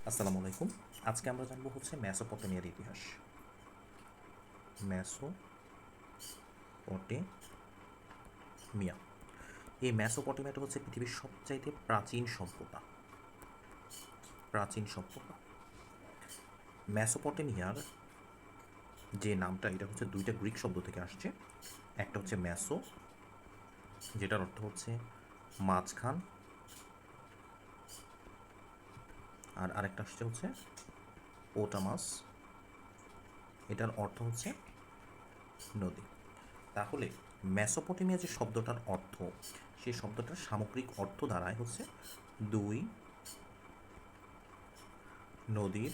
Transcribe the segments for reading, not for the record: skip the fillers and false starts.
আসসালামু আলাইকুম। আজকে আমরা জানবো হচ্ছে মেসোপটেমিয়ার ইতিহাস। মেসোপটেমিয়া, এই মেসোপটেমিয়াটা হচ্ছে পৃথিবীর সবচাইতে প্রাচীন সভ্যতা। মেসোপটেমিয়ার যে নামটা, এটা হচ্ছে দুইটা গ্রিক শব্দ থেকে আসছে। একটা হচ্ছে মেসো, যেটার অর্থ হচ্ছে মাঝখান, আর আরেকটা হচ্ছে ওটামাস, এটার অর্থ হচ্ছে নদী। তাহলে মেসোপটেমিয়া যে শব্দটার অর্থ, সেই শব্দটার সামগ্রিক অর্থ দাঁড়ায় হচ্ছে দুই নদীর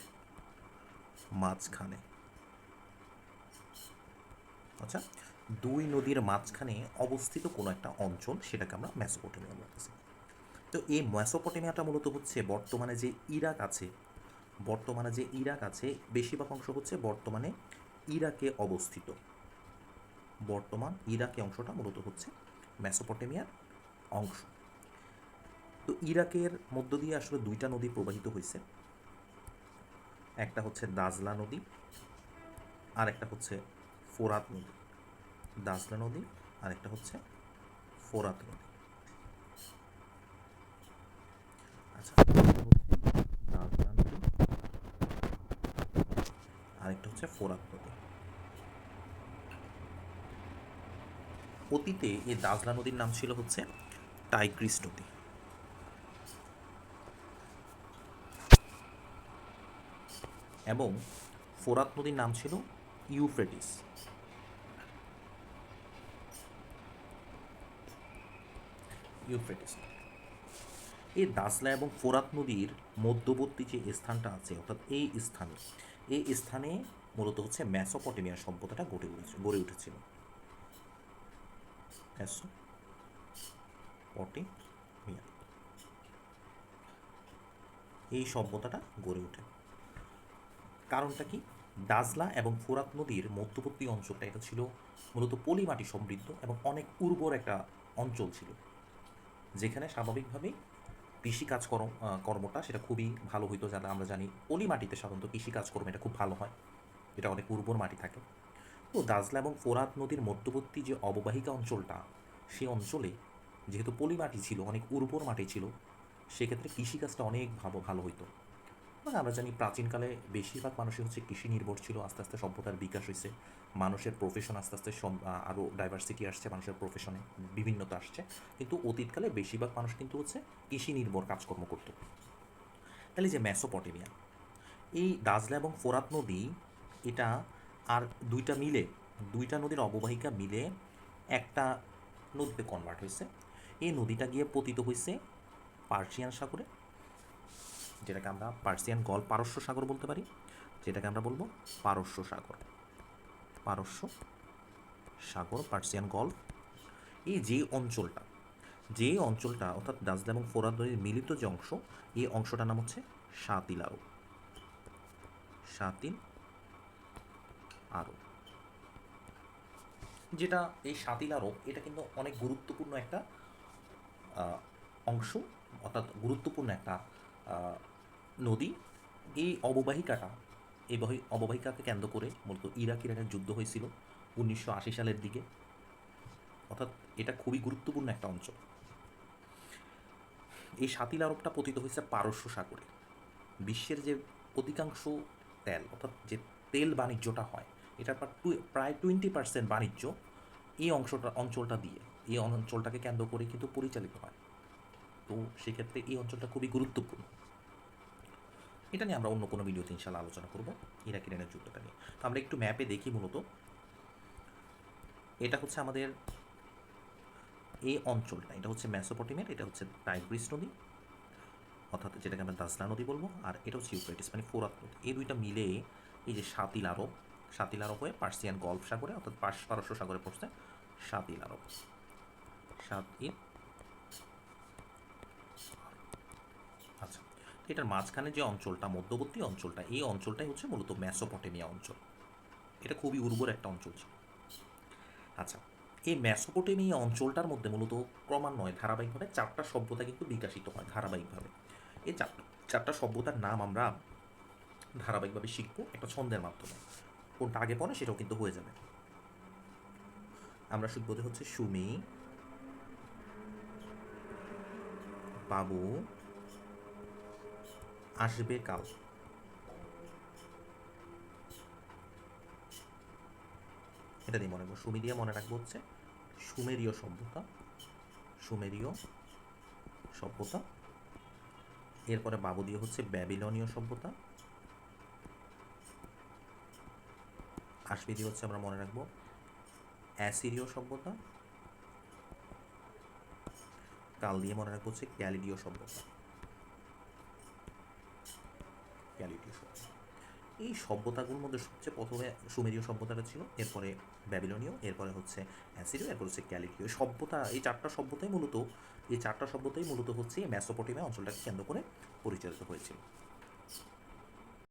মাঝখানে। আচ্ছা, দুই নদীর মাঝখানে অবস্থিত কোনো একটা অঞ্চল, সেটাকে আমরা মেসোপটেমিয়া বলতেছি। তো এই মেসোপটেমিয়াটা মূলত হচ্ছে বর্তমানে যে ইরাক আছে, বেশিরভাগ অংশ হচ্ছে বর্তমানে ইরাকে অবস্থিত। ইরাকে অংশটা মূলত হচ্ছে মেসোপটেমিয়ার অংশ। তো ইরাকের মধ্য দিয়ে আসলে দুইটা নদী প্রবাহিত হয়েছে। একটা হচ্ছে দাজলা নদী, আর একটা হচ্ছে ফোরাত নদী। দাজলা নদী আর একটা হচ্ছে ফোরাত নদী। আচ্ছা, একটা হচ্ছে দাজলা নদী, আরেকটা হচ্ছে ফোরাত নদী। অতীতে এই দাজলা নদীর নাম ছিল হচ্ছে টাইগ্রিস নদী, এবং ফোরাত নদীর নাম ছিল ইউফ্রেটিস। ইউফ্রেটিস এই দাজলা এবং ফোরাত নদীর মধ্যবর্তী যে স্থানটা আছে, অর্থাৎ এই স্থানে মূলত হচ্ছে মেসোপটেমিয়া সভ্যতাটা গড়ে উঠেছিল। মেসোপটেমিয়া, এই সভ্যতাটা গড়ে ওঠে। কারণটা কি? দাজলা এবং ফোরাত নদীর মধ্যবর্তী অঞ্চলটা, এটা ছিল মূলত পলিমাটি সমৃদ্ধ এবং অনেক উর্বর একটা অঞ্চল ছিল, যেখানে স্বাভাবিকভাবেই কৃষিকাজ কর্মটা সেটা খুবই ভালো হইতো। যারা আমরা জানি পলিমাটিতে সাধারণত কৃষিকাজকর্ম এটা খুব ভালো হয়, এটা অনেক উর্বর মাটি থাকে। তো দাজলা এবং ফোরাত নদীর মধ্যবর্তী যে অববাহিকা অঞ্চলটা, সেই অঞ্চলে যেহেতু পলিমাটি ছিল, অনেক উর্বর মাটি ছিল, সেক্ষেত্রে কৃষিকাজটা অনেক ভালো হইতো। এবং আমরা জানি প্রাচীনকালে বেশিরভাগ মানুষই হচ্ছে কৃষি নির্ভর ছিল। আস্তে আস্তে সভ্যতার বিকাশ হয়েছে, মানুষের প্রফেশন আস্তে আস্তে আরও ডাইভার্সিটি আসছে, মানুষের প্রফেশনে বিভিন্নতা আসছে। কিন্তু অতীতকালে বেশিরভাগ মানুষ কিন্তু হচ্ছে কৃষি নির্ভর কাজকর্ম করত। তাহলে যে মেসোপটেমিয়া, এই দাজলা এবং ফোরাত নদী, এটা আর দুইটা নদীর অববাহিকা মিলে একটা নদীতে কনভার্ট হয়েছে। এই নদীটা গিয়ে পতিত হয়েছে পার্সিয়ান সাগরে, যেটাকে আমরা পারস্য সাগর বলতে পারি, যেটাকে আমরা বলবো পারস্য সাগর। পারস্য সাগর, পার্সিয়ান গলফ। এই যে অঞ্চলটা অর্থাৎ দাজলা এবং ফোরাত নদীর মিলিত যে অংশ, এই অংশটার নাম হচ্ছে সাতিল আরব। সাতিল আরব, যেটা এই সাতিল আরব, এটা কিন্তু অনেক গুরুত্বপূর্ণ একটা অংশ, অর্থাৎ গুরুত্বপূর্ণ একটা আহ, নদী। এই অববাহিকাটা এই অববাহিকাকে কেন্দ্র করে মূলত ইরানের যুদ্ধ হয়েছিল 1980 সালের দিকে। অর্থাৎ এটা খুবই গুরুত্বপূর্ণ একটা অঞ্চল। এই সাতিল আরবটা পতিত হয়েছে পারস্য সাগরে। বিশ্বের যে অধিকাংশ অর্থাৎ যে তেল বাণিজ্যটা হয়, এটার প্রায় 20% বাণিজ্য এই অঞ্চলটাকে কেন্দ্র করে কিন্তু পরিচালিত হয়। তো সেক্ষেত্রে এই অঞ্চলটা খুবই গুরুত্বপূর্ণ। এটা নিয়ে আমরা অন্য কোনো ভিডিওতে ইনশাল্লাহ আলোচনা করব, ইরাক ইরানের যুদ্ধটা নিয়ে। তো আমরা একটু ম্যাপে দেখি। মূলত এটা হচ্ছে আমাদের এই অঞ্চলটা, এটা হচ্ছে মেসোপটেমিয়ার, এটা হচ্ছে টাইগ্রিস নদী, অর্থাৎ যেটাকে আমরা দাজলা নদী বলবো, আর এটা হচ্ছে ইউফ্রেটিস মানে ফোরাত নদী। এই দুইটা মিলে এই যে সাতিল আরব হয়ে পার্সিয়ান গলফ সাগরে অর্থাৎ পারস্য সাগরে পড়ছে সাতিল আরব। সাতিল, আচ্ছা, এটার মাঝখানে যে অঞ্চলটা, মধ্যবর্তী অঞ্চলটা, এই অঞ্চলটাই হচ্ছে মূলত মেসোপটেমিয়া অঞ্চল। এটা খুবই উর্বর একটা অঞ্চল ছিল। আচ্ছা, এই মেসোপটেমিয়া অঞ্চলটার মধ্যে মূলত ক্রমান্বয়ে ধারাবাহিকভাবে চারটা সভ্যতা কিন্তু বিকশিত হয় ধারাবাহিকভাবে। এই চারটা সভ্যতার নাম আমরা ধারাবাহিকভাবে শিখবো একটা ছন্দের মাধ্যমে। কোনটা আগে পরে সেটাও কিন্তু হয়ে যাবে। আমরা শিখবো যে হচ্ছে সুমি, বাবু, আসবে কাল। এটা দিয়ে মনে রাখবো। সুমি দিয়ে মনে রাখবো হচ্ছে সুমেরীয় সভ্যতা, সুমেরীয় সভ্যতা। এরপরে বাবু দিয়ে হচ্ছে ব্যাবিলনীয় সভ্যতা। আসবে দিয়ে হচ্ছে আমরা মনে রাখবো অ্যাসিরীয় সভ্যতা। কাল দিয়ে মনে রাখবো হচ্ছে ক্যালিডীয় সভ্যতা, ক্যালিডীয় সভ্যতা। এই সভ্যতাগুলোর মধ্যে সবচেয়ে প্রথমে সুমেরীয় সভ্যতাটা ছিল, এরপরে ব্যাবিলনীয়, এরপরে হচ্ছে অ্যাসিরীয়, এরপর হচ্ছে ক্যালিডীয়। সভ্যতা এই চারটা সভ্যতাই মূলত হচ্ছে এই মেসোপটেমিয়া অঞ্চলটাকে কেন্দ্র করে পরিচালিত হয়েছিল।